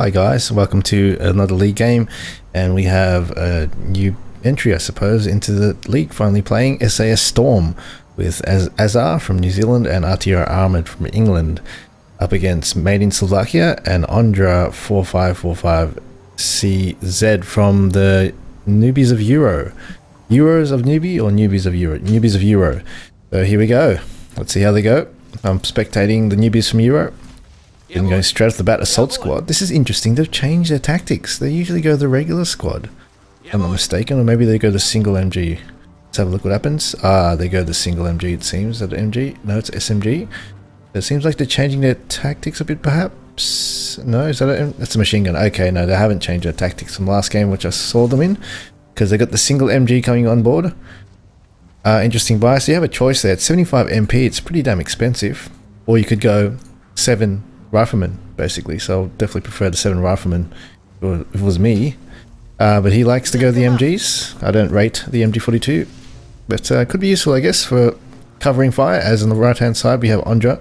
Hi guys, welcome to another league game, and we have a new entry I suppose into the league, finally playing SAS Storm with Azar from New Zealand and RTR Armoured from England up against Made in Slovakia and Ondra 4545 CZ from the Newbies of Euro. Euros of Newbie or Newbies of Euro? Newbies of Euro. So here we go, let's see how they go. I'm spectating the Newbies from Euro. Then going straight off the bat, Assault Squad. This is interesting, they've changed their tactics. They usually go the regular squad, if I'm not mistaken, or maybe they go the single MG. Let's have a look what happens. Ah, they go the single MG it seems. Is that MG? No, it's SMG. It seems like they're changing their tactics a bit perhaps. No, is that that's a machine gun. Okay, no, they haven't changed their tactics from last game which I saw them in, because they got the single MG coming on board. Interesting buy. So you have a choice there. It's 75 MP, it's pretty damn expensive. Or you could go 7 Rifleman, basically, so I'll definitely prefer the 7 Rifleman if it was me. But he likes to go the MGs. I don't rate the MG42, but could be useful I guess for covering fire, as on the right hand side we have Ondra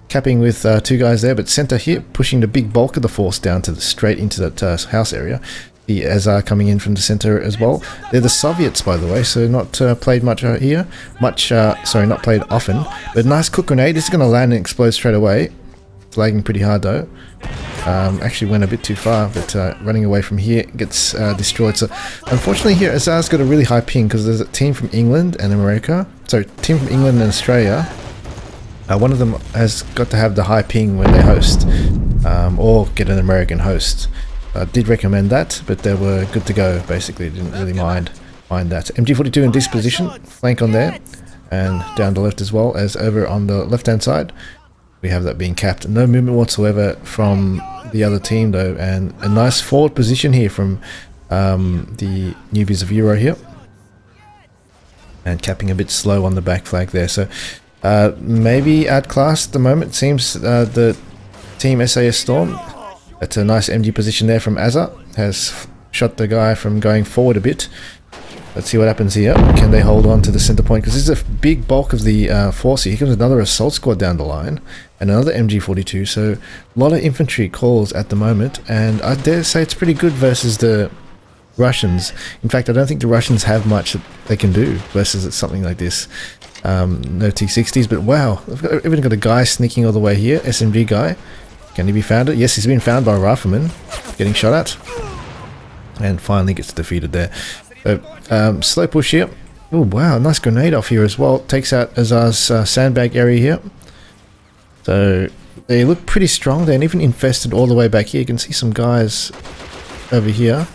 capping with 2 guys there, but center here pushing the big bulk of the force down to straight into that house area. The Azar coming in from the center as well. They're the Soviets, by the way, so not played much here. Sorry, not played often, but nice cook grenade. This is going to land and explode straight away. It's lagging pretty hard though. Actually went a bit too far, but running away from here gets destroyed. So unfortunately here Azar's got a really high ping because there's a team from England and America. So team from England and Australia. One of them has got to have the high ping when they host, or get an American host. I did recommend that, but they were good to go basically. Didn't really mind that. MG42 in this position, flank on there, and down the left as well as over on the left hand side. We have that being capped. No movement whatsoever from the other team though, and a nice forward position here from the Newbies of Euro here. And capping a bit slow on the back flag there. So maybe outclassed at the moment, seems the team SAS Storm. That's a nice MG position there from Azar. Has shot the guy from going forward a bit. Let's see what happens here. Can they hold on to the center point? Because this is a big bulk of the force here. Here comes another assault squad down the line. And another MG42. So a lot of infantry calls at the moment. And I dare say it's pretty good versus the Russians. In fact, I don't think the Russians have much that they can do versus something like this. No T-60s. But wow, they've even got a guy sneaking all the way here. SMG guy. Can he be found? Yes, he's been found by a rifleman. Getting shot at. And finally gets defeated there. So, slow push here. Oh wow, nice grenade off here as well. Takes out Azar's sandbag area here. So they look pretty strong. They're even infested all the way back here. You can see some guys over here.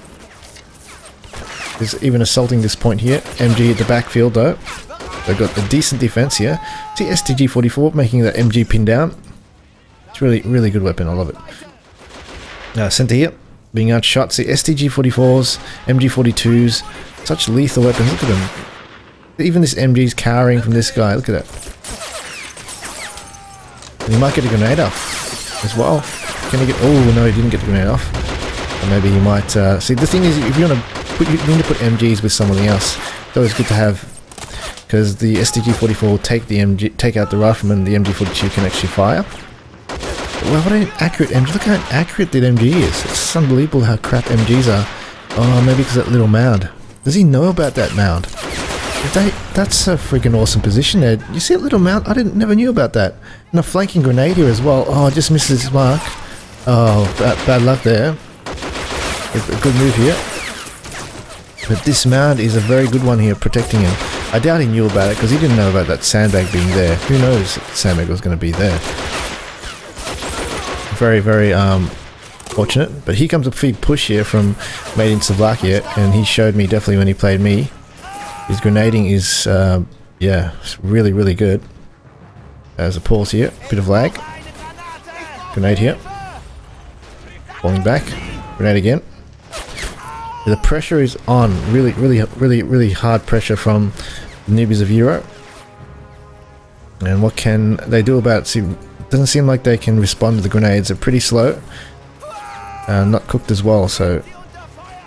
There's even assaulting this point here. MG at the backfield though. They've got a decent defense here. See STG-44 making that MG pin down. It's really good weapon. I love it. Center here. Being outshot. See STG-44s, MG-42s, such lethal weapons. Look at them. Even this MG's cowering from this guy. Look at that. And he might get a grenade off as well. Can he get? Oh no, he didn't get the grenade off. Or maybe he might. See, the thing is, if you want to put, you need to put MGs with something else. It's always good to have, because the STG-44 will take out the rifleman. The MG-42 can actually fire. Well, what an accurate MG. Look how accurate that MG is. It's unbelievable how crap MGs are. Oh, maybe because of that little mound. Does he know about that mound? That's a freaking awesome position there. You see that little mound? I never knew about that. And a flanking grenade here as well. Oh, just misses his mark. Oh, bad luck there. A good move here. But this mound is a very good one here, protecting him. I doubt he knew about it because he didn't know about that sandbag being there. Who knows if the sandbag was going to be there. Very fortunate, but here comes a big push here from Made in Slovakia, and he showed me definitely when he played me. His grenading is yeah, really good. There's a pause here, bit of lag. Grenade here, falling back, grenade again. The pressure is on, really hard pressure from the Newbies of Euro. And what can they do about it? See, doesn't seem like they can respond to the grenades. They're pretty slow. Not cooked as well, so...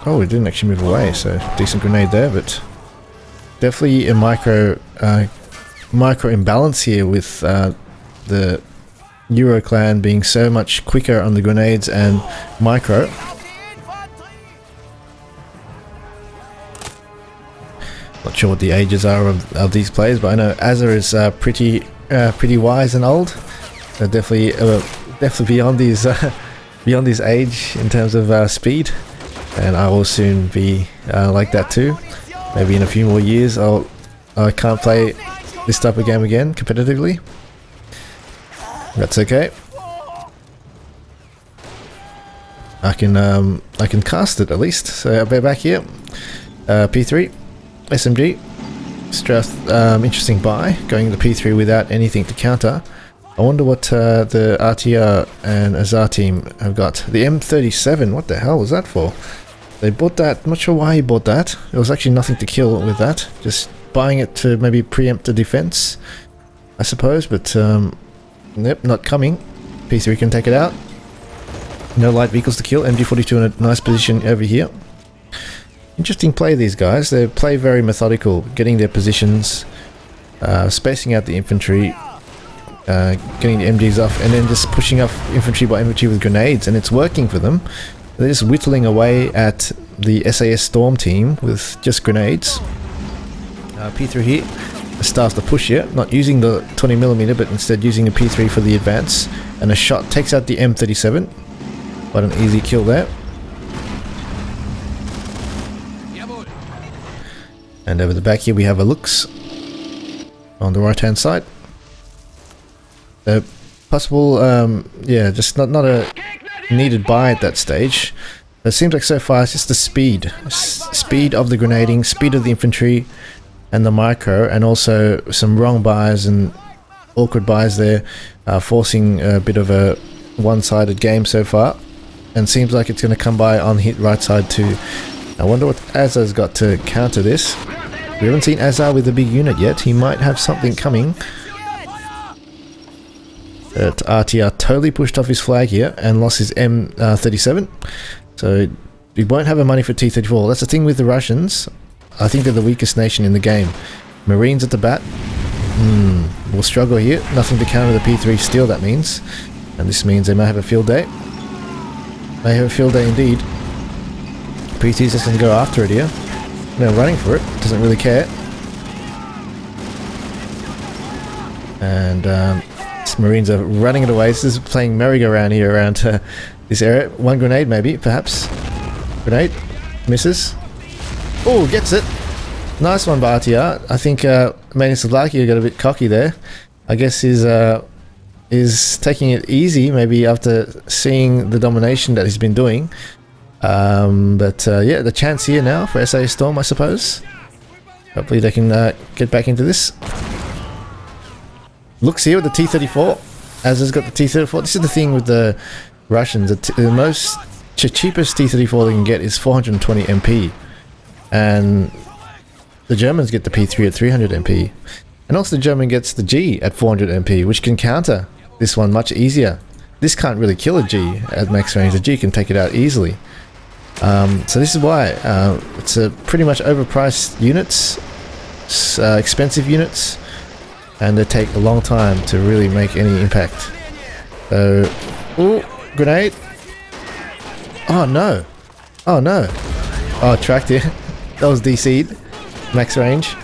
Oh, it didn't actually move away, so decent grenade there, but... Definitely a micro imbalance here with the Euroclan being so much quicker on the grenades and micro. Not sure what the ages are of these players, but I know Azza is pretty wise and old. So definitely beyond his beyond his age in terms of speed, and I will soon be like that too. Maybe in a few more years I can't play this type of game again competitively. That's okay. I can cast it at least. So I'll be back here. P3 SMG. Interesting buy, going to P3 without anything to counter. I wonder what the RTR and Azar team have got. The M37, what the hell was that for? They bought that, I'm not sure why he bought that. There was actually nothing to kill with that. Just buying it to maybe preempt the defense, I suppose, but nope, not coming. P3 can take it out. No light vehicles to kill. MG42 in a nice position over here. Interesting play, these guys. They play very methodical, getting their positions, spacing out the infantry, getting the MGs off, and then just pushing up infantry by infantry with grenades, and it's working for them. They're just whittling away at the SAS Storm team with just grenades. P3 here starts to push here, not using the 20mm, but instead using the P3 for the advance, and a shot takes out the M37. Quite an easy kill there. And over the back here we have a Lux on the right hand side. Possible, yeah, just not a needed buy at that stage. It seems like so far it's just the speed of the grenading, speed of the infantry and the micro, and also some wrong buys and awkward buys there, forcing a bit of a one-sided game so far, and seems like it's going to come by on hit right side too. I wonder what Azar's got to counter this. We haven't seen Azar with a big unit yet. He might have something coming. RTR totally pushed off his flag here and lost his M37, so we won't have a money for T-34. That's the thing with the Russians. I think they're the weakest nation in the game. Marines at the bat. We'll struggle here. Nothing to counter the P3 steal, that means. And this means they may have a field day. May have a field day indeed. P3's just going to go after it here. No, running for it. Doesn't really care. And Marines are running it away. This is playing merry-go-round here around this area. One grenade maybe, perhaps. Grenade. Misses. Oh, gets it. Nice one by RTR. I think Main Slovakia got a bit cocky there. I guess is taking it easy maybe after seeing the domination that he's been doing. But yeah, the chance here now for SAS Storm, I suppose. Hopefully they can get back into this. Looks here with the T-34. Azza's got the T-34. This is the thing with the Russians. The cheapest T-34 they can get is 420 MP. And the Germans get the P3 at 300 MP. And also the German gets the G at 400 MP, which can counter this one much easier. This can't really kill a G at max range. The G can take it out easily. So this is why it's a pretty much overpriced units, expensive units, and they take a long time to really make any impact. So, ooh, grenade. Oh no! Oh no! Oh, tracked here. That was DC'd. Max range.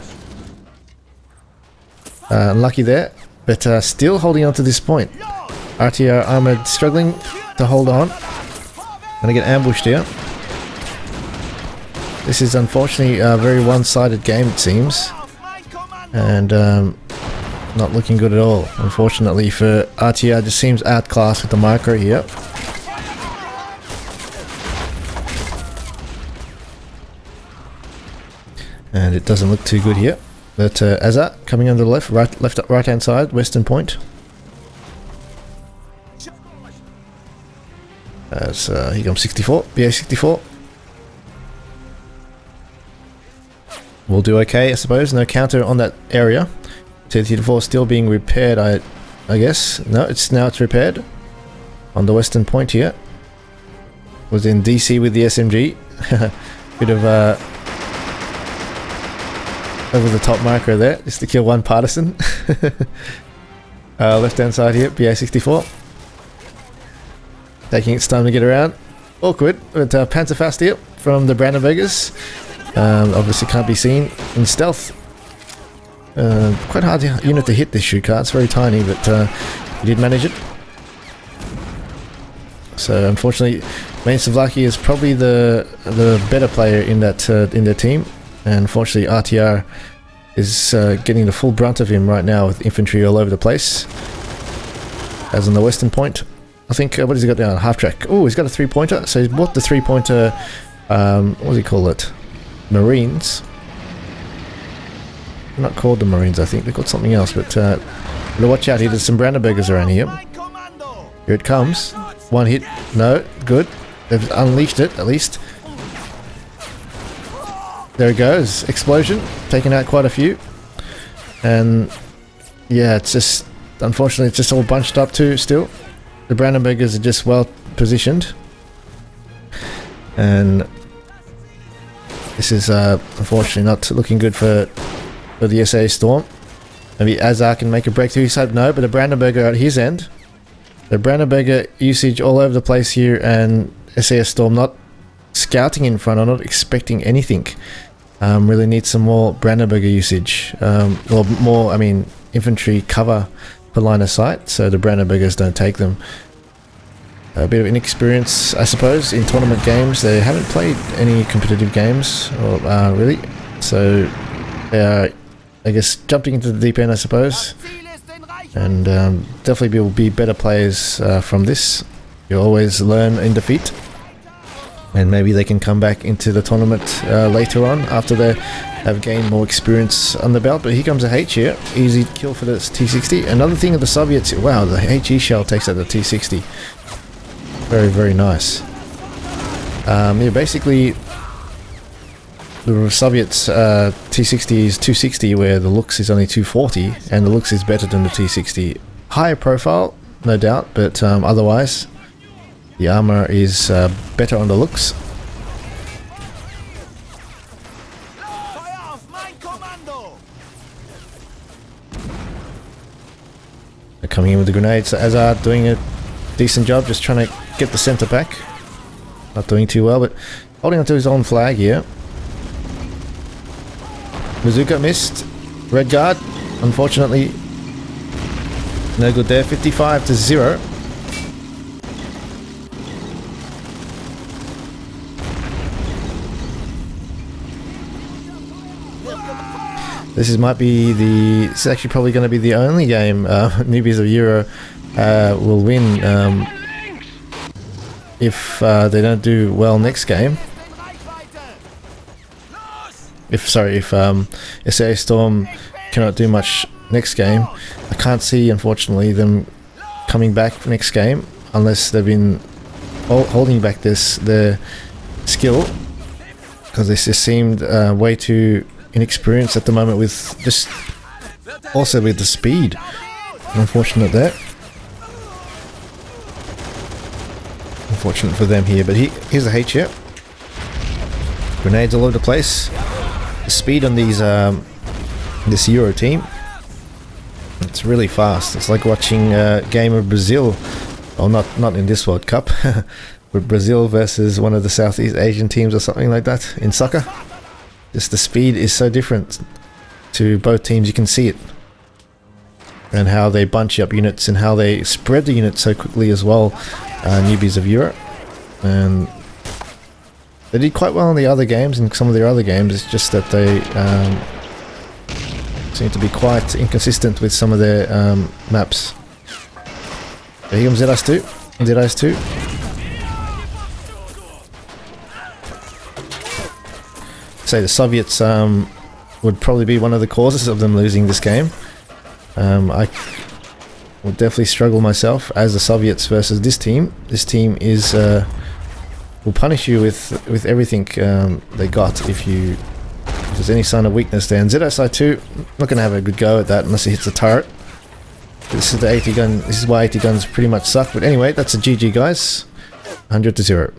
Unlucky there, but still holding on to this point. RTR armored struggling to hold on. Gonna get ambushed here. This is unfortunately a very one-sided game, it seems, and not looking good at all. Unfortunately for RTR, just seems outclassed with the micro here. And it doesn't look too good here. But Azar coming on the left, right hand side, western point. As here comes 64, BA64. We'll do okay, I suppose. No counter on that area. T-34 still being repaired, I guess. No, it's repaired on the western point here. Was in DC with the SMG. Bit of over the top micro there, just to kill one partisan. Left hand side here, BA64. Taking its time to get around. Awkward, but Panzerfaust here from the Brandenburgers. Obviously can't be seen in stealth. Quite hard unit to hit this shoe car, it's very tiny, but he did manage it. So unfortunately, Main Savlaki is probably the better player in that in their team, and unfortunately RTR is getting the full brunt of him right now with infantry all over the place. As on the western point, I think what has he got down? Half track. Oh, he's got a 3-pointer. So he's bought the 3-pointer. What does he call it? Marines. They're not called the Marines, I think they're called something else. But watch out here. There's some Brandenburgers around here. Here it comes. One hit. No, good. They've unleashed it at least. There it goes. Explosion. Taking out quite a few. And yeah, it's just, unfortunately, it's just all bunched up too still. The Brandenburgers are just well positioned. And this is unfortunately not looking good for the SAS Storm. Maybe Azar can make a breakthrough. He's had no, but the Brandenburger at his end. The Brandenburger usage all over the place here, and SAS Storm not scouting in front or not expecting anything. Really needs some more Brandenburger usage, or more, I mean, infantry cover per line of sight, so the Brandenburgers don't take them. A bit of inexperience, I suppose, in tournament games. They haven't played any competitive games, or really, so they are, I guess, jumping into the deep end, I suppose. And definitely will be better players from this. You always learn in defeat, and maybe they can come back into the tournament later on after they have gained more experience on the belt. But here comes a H here, easy kill for the T60. Another thing of the Soviets, wow, the HE shell takes out the T60. Very, very nice. Yeah, basically the Soviets T60 is 260, where the Lux is only 240, and the Lux is better than the T60. Higher profile, no doubt, but otherwise the armor is better on the Lux. They're coming in with the grenades. So Azar doing a decent job, just trying to get the center back. Not doing too well, but holding onto his own flag here. Bazooka missed. Red guard, unfortunately, no good there. 55-0. Might be the. This is actually probably going to be the only game Newbies of Euro will win if they don't do well next game. If SAS Storm cannot do much next game, I can't see, unfortunately, them coming back next game unless they've been holding back their skill, because they just seemed way too inexperienced at the moment, with just also with the speed. Unfortunate there. Unfortunate for them here, but here's a H here. Grenades all over the place. The speed on these this Euro team, it's really fast. It's like watching a game of Brazil, or not in this World Cup, but Brazil versus one of the Southeast Asian teams or something like that in soccer. Just the speed is so different to both teams. You can see it, and how they bunch up units and how they spread the units so quickly as well. Newbies of Europe, and they did quite well in the other games, in some of their other games. It's just that they seem to be quite inconsistent with some of their maps. There he comes ZIS-2. ZIS-2. Say the Soviets would probably be one of the causes of them losing this game. I would definitely struggle myself as the Soviets versus this team. This team is will punish you with everything they got if there's any sign of weakness there. And ZSI-2, not going to have a good go at that unless he hits the turret. This is the 80 gun. This is why 80 guns pretty much suck. But anyway, that's a GG, guys. 100-0.